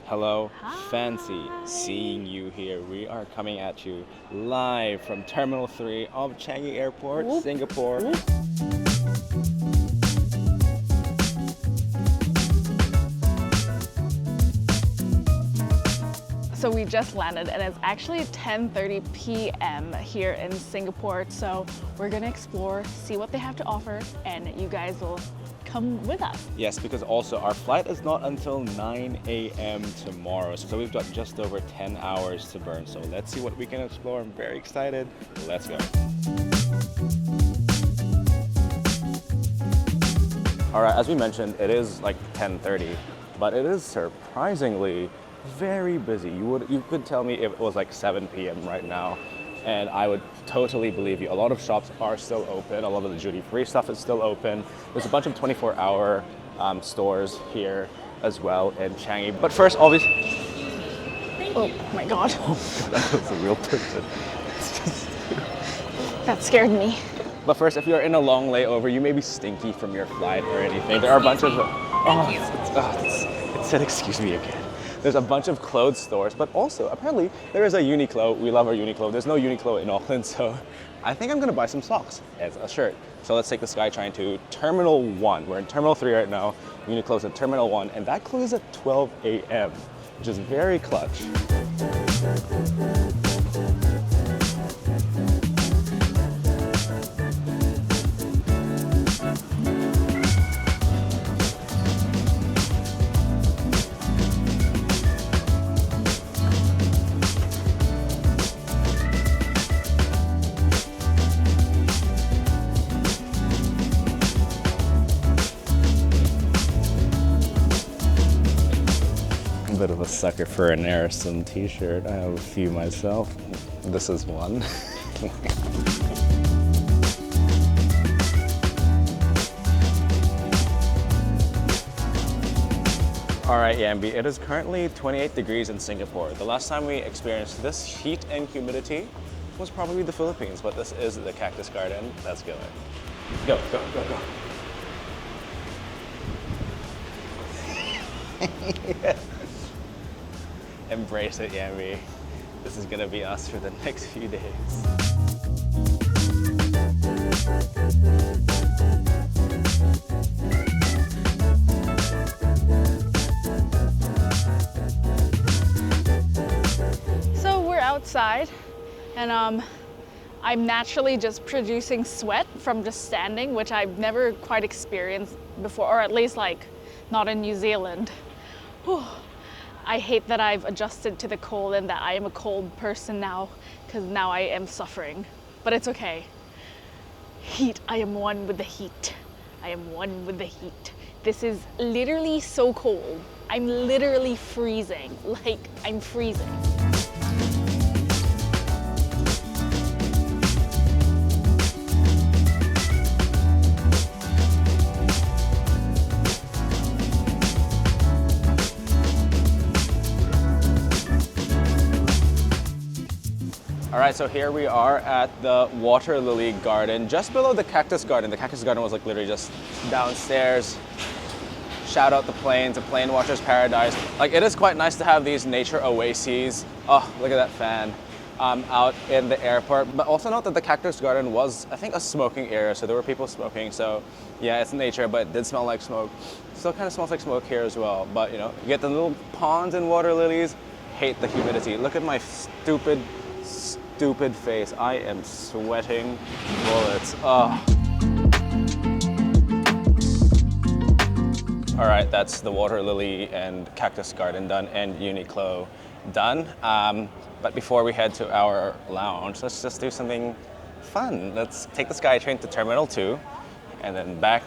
Hello, Hi. fancy seeing you here. We are coming at you live from Terminal 3 of Changi Airport, Whoop, Singapore. whoop. So we just landed and it's actually 10:30 p.m. here in Singapore. So we're gonna explore, see what they have to offer, and you guys will come with us. Yes, because also our flight is not until 9 a.m. tomorrow. So we've got just over 10 hours to burn. So let's see what we can explore. I'm very excited. Let's go. All right, as we mentioned, it is like 10:30, but it is surprisingly very busy. You could tell me if it was like 7 p.m. right now, and I would totally believe you. A lot of shops are still open. A lot of the duty-free stuff is still open. There's a bunch of 24-hour stores here as well in Changi. But first, obviously, Oh my God. that was a real person. That scared me. But first, if you're in a long layover, you may be stinky from your flight or anything. There are a bunch of it said excuse me again. There's a bunch of clothes stores, but also apparently there is a UNIQLO. We love our UNIQLO. There's no UNIQLO in Auckland, so I think I'm gonna buy some socks as a shirt. So let's take the SkyTrain to Terminal 1. We're in Terminal 3 right now. UNIQLO's at Terminal 1, and that closes at 12 a.m., which is very clutch. Bit of a sucker for an Arison t-shirt. I have a few myself. This is one. All right, Yambi, it is currently 28 degrees in Singapore. The last time we experienced this heat and humidity was probably the Philippines, but this is the Cactus Garden. Let's go. Go, go, go, go. Yeah. Embrace it, Yambi. This is gonna be us for the next few days. So we're outside and I'm naturally just producing sweat from just standing, which I've never quite experienced before, or at least like not in New Zealand. Whew. I hate that I've adjusted to the cold and that I am a cold person now, because now I am suffering. But it's okay. Heat, I am one with the heat. I am one with the heat. This is literally so cold. I'm literally freezing. Like, I'm freezing. All right, so here we are at the Water Lily Garden, just below the Cactus Garden. The Cactus Garden was like literally just downstairs. Shout out the plains, a plane watcher's paradise. Like, it is quite nice to have these nature oases. Oh, look at that fan. Out in the airport. But also note that the Cactus Garden was, I think, a smoking area, so there were people smoking. So yeah, it's nature, but it did smell like smoke. Still kind of smells like smoke here as well. But you know, you get the little ponds and water lilies. Hate the humidity. Look at my stupid face. I am sweating bullets. Oh. All right, that's the Water Lily and Cactus Garden done and UNIQLO done. But before we head to our lounge, let's just do something fun. Let's take the SkyTrain to Terminal 2 and then back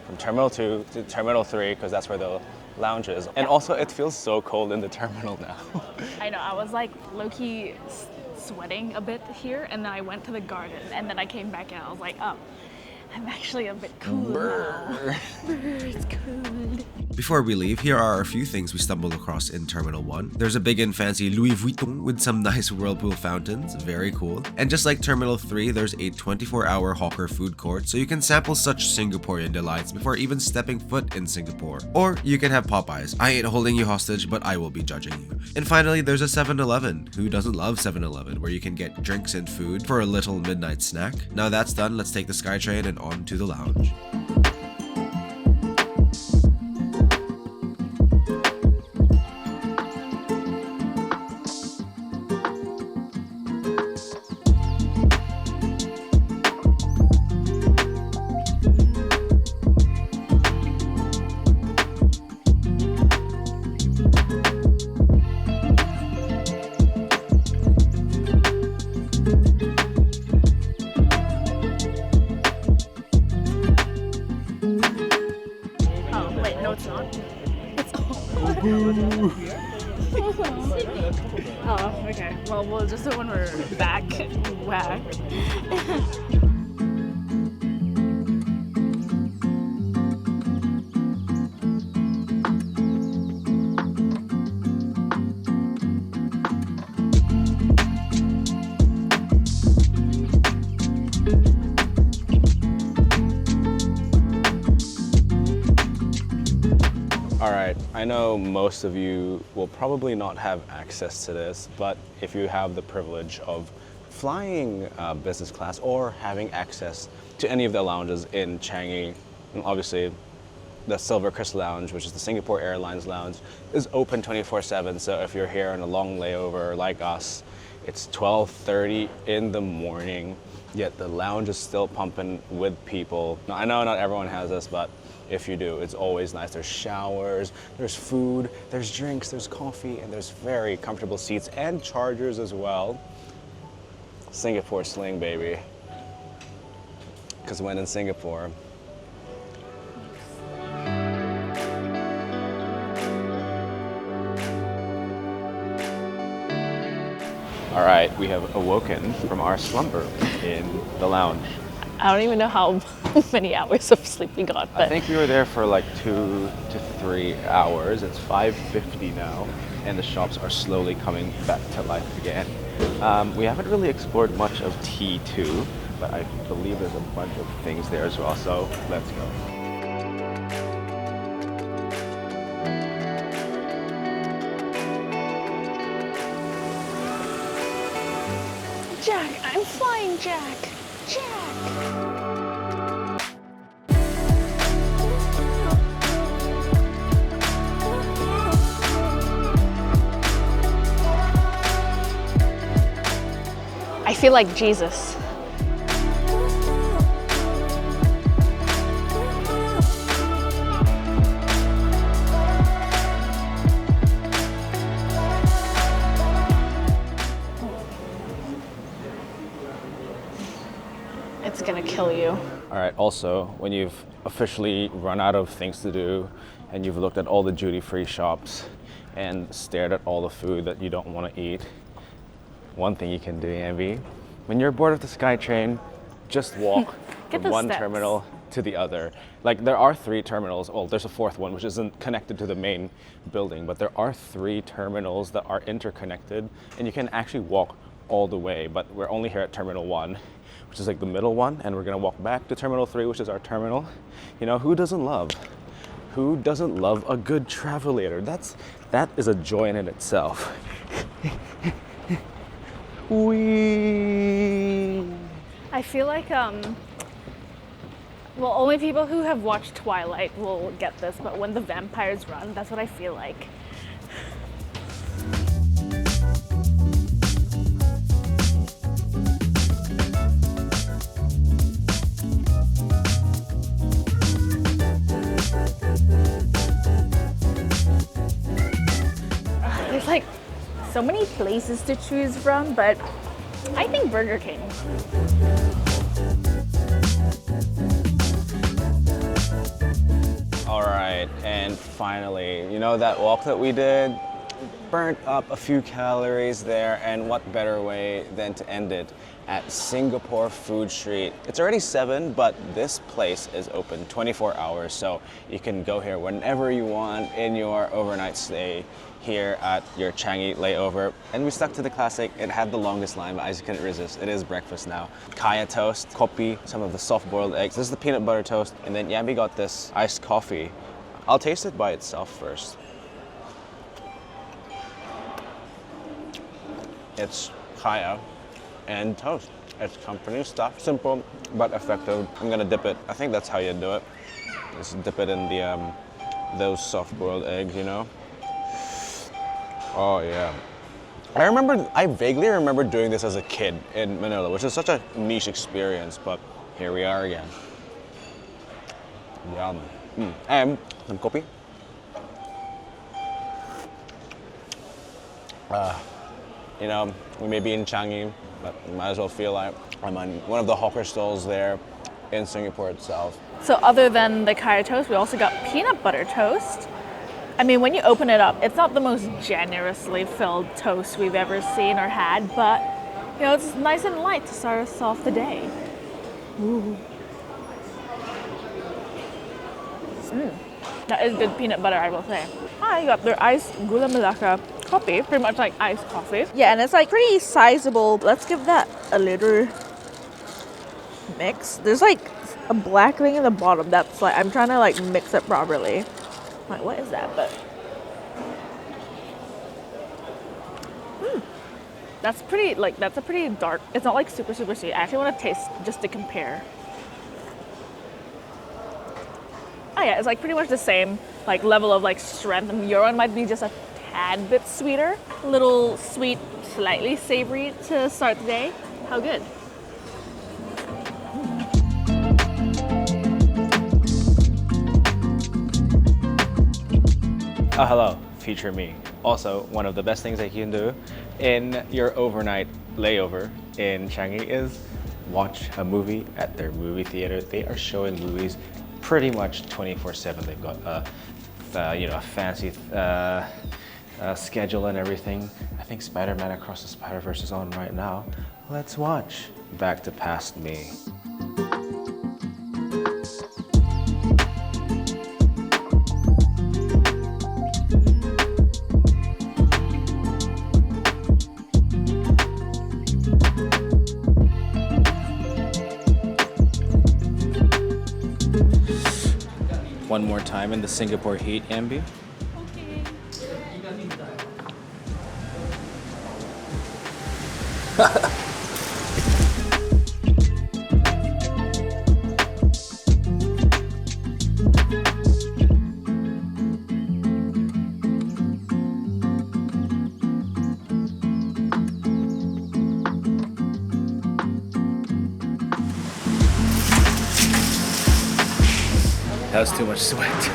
from Terminal 2 to Terminal 3, because that's where the lounge is. And also, it feels so cold in the terminal now. I know, I was like low-key sweating a bit here, and then I went to the garden, and then I came back and I was like, oh, I'm actually a bit cool now. It's cold. Before we leave, here are a few things we stumbled across in Terminal 1. There's a big and fancy Louis Vuitton with some nice whirlpool fountains, very cool. And just like Terminal 3, there's a 24-hour hawker food court, so you can sample such Singaporean delights before even stepping foot in Singapore. Or you can have Popeyes. I ain't holding you hostage, but I will be judging you. And finally, there's a 7-Eleven. Who doesn't love 7-Eleven, where you can get drinks and food for a little midnight snack? Now that's done, let's take the SkyTrain and on to the lounge. Oh, okay. Well, we'll just do it when we're back. Whack. All right, I know most of you will probably not have access to this, but if you have the privilege of flying business class or having access to any of the lounges in Changi, and obviously the SilverKris Lounge, which is the Singapore Airlines lounge, is open 24/7. So if you're here on a long layover like us, it's 12:30 in the morning, yet the lounge is still pumping with people. Now, I know not everyone has this, but if you do, it's always nice. There's showers, there's food, there's drinks, there's coffee, and there's very comfortable seats and chargers as well. Singapore sling, baby. Because when in Singapore, all right, we have awoken from our slumber in the lounge. I don't even know how many hours of sleep we got, but I think we were there for like 2 to 3 hours. It's 5:50 now, and the shops are slowly coming back to life again. We haven't really explored much of T2, but I believe there's a bunch of things there as well, so let's go. Jack, I'm flying, Jack. Jack. I feel like Jesus. It's gonna kill you. All right, also, when you've officially run out of things to do and you've looked at all the duty-free shops and stared at all the food that you don't want to eat, one thing you can do, Ambi, when you're bored of the SkyTrain, just walk from one steps. terminal to the other. Like, there are 3 terminals. Well, there's a 4th one, which isn't connected to the main building, but there are 3 terminals that are interconnected, and you can actually walk all the way, but we're only here at Terminal 1, which is like the middle one, and we're gonna walk back to Terminal 3, which is our terminal. You know, who doesn't love a good travelator? That is a joy in itself. Wee. I feel like, well, only people who have watched Twilight will get this, but when the vampires run, that's what I feel like. There's like so many places to choose from, but I think Burger King. All right, and finally, you know that walk that we did? burnt up a few calories there, and what better way than to end it at Singapore Food Street. It's already 7, but this place is open 24 hours, so you can go here whenever you want in your overnight stay here at your Changi layover. And we stuck to the classic. It had the longest line, but I just couldn't resist. It is breakfast now. Kaya toast, kopi, some of the soft-boiled eggs. This is the peanut butter toast, and then Yambi got this iced coffee. I'll taste it by itself first. It's kaya and toast. It's company stuff. Simple but effective. I'm gonna dip it. I think that's how you do it. Just dip it in the those soft-boiled eggs, you know. Oh yeah. I vaguely remember doing this as a kid in Manila, which is such a niche experience, but here we are again. Yum. And some kopi. You know, we may be in Changi, but we might as well feel like I'm on one of the hawker stalls there in Singapore itself. So other than the kaya toast, we also got peanut butter toast. I mean, when you open it up, it's not the most generously filled toast we've ever seen or had, but you know, it's nice and light to start us off the day. Ooh. That is good peanut butter, I will say. I got their iced gula melaka coffee, pretty much like iced coffee. Yeah, and it's like pretty sizable. Let's give that a little mix. There's like a black thing in the bottom that's like, I'm trying to like mix it properly. Like, what is that? But that's pretty, like, that's a pretty dark, it's not like super sweet. I actually want to taste just to compare. Oh yeah, it's like pretty much the same like level of like strength. Your one might be just a tad bit sweeter. A little sweet, slightly savory to start the day. How good? Oh, hello, feature me. Also, one of the best things that you can do in your overnight layover in Changi is watch a movie at their movie theater. They are showing movies pretty much 24/7. They've got a fancy schedule and everything. I think Spider-Man Across the Spider-Verse is on right now. Let's watch Back to Past Me. One more time in the Singapore heat, Ambi. That was too much sweat.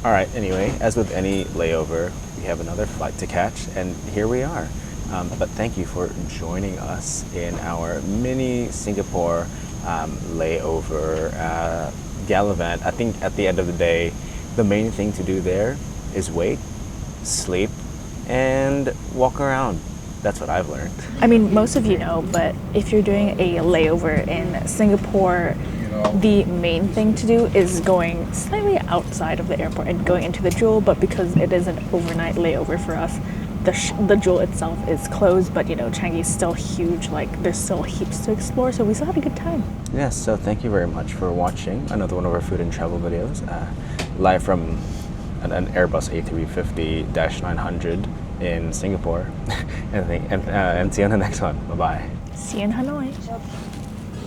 All right, anyway, as with any layover, we have another flight to catch, and here we are. But thank you for joining us in our mini Singapore layover gallivant. I think at the end of the day, the main thing to do there is wait, sleep, and walk around. That's what I've learned. I mean, most of you know, but if you're doing a layover in Singapore, the main thing to do is going slightly outside of the airport and going into the Jewel, but because it is an overnight layover for us, the Jewel itself is closed, but you know, Changi is still huge, like there's still heaps to explore, so we still had a good time. Yes, so thank you very much for watching another one of our food and travel videos, live from an Airbus A350-900 in Singapore. And see you on the next one. Bye-bye. See you in Hanoi.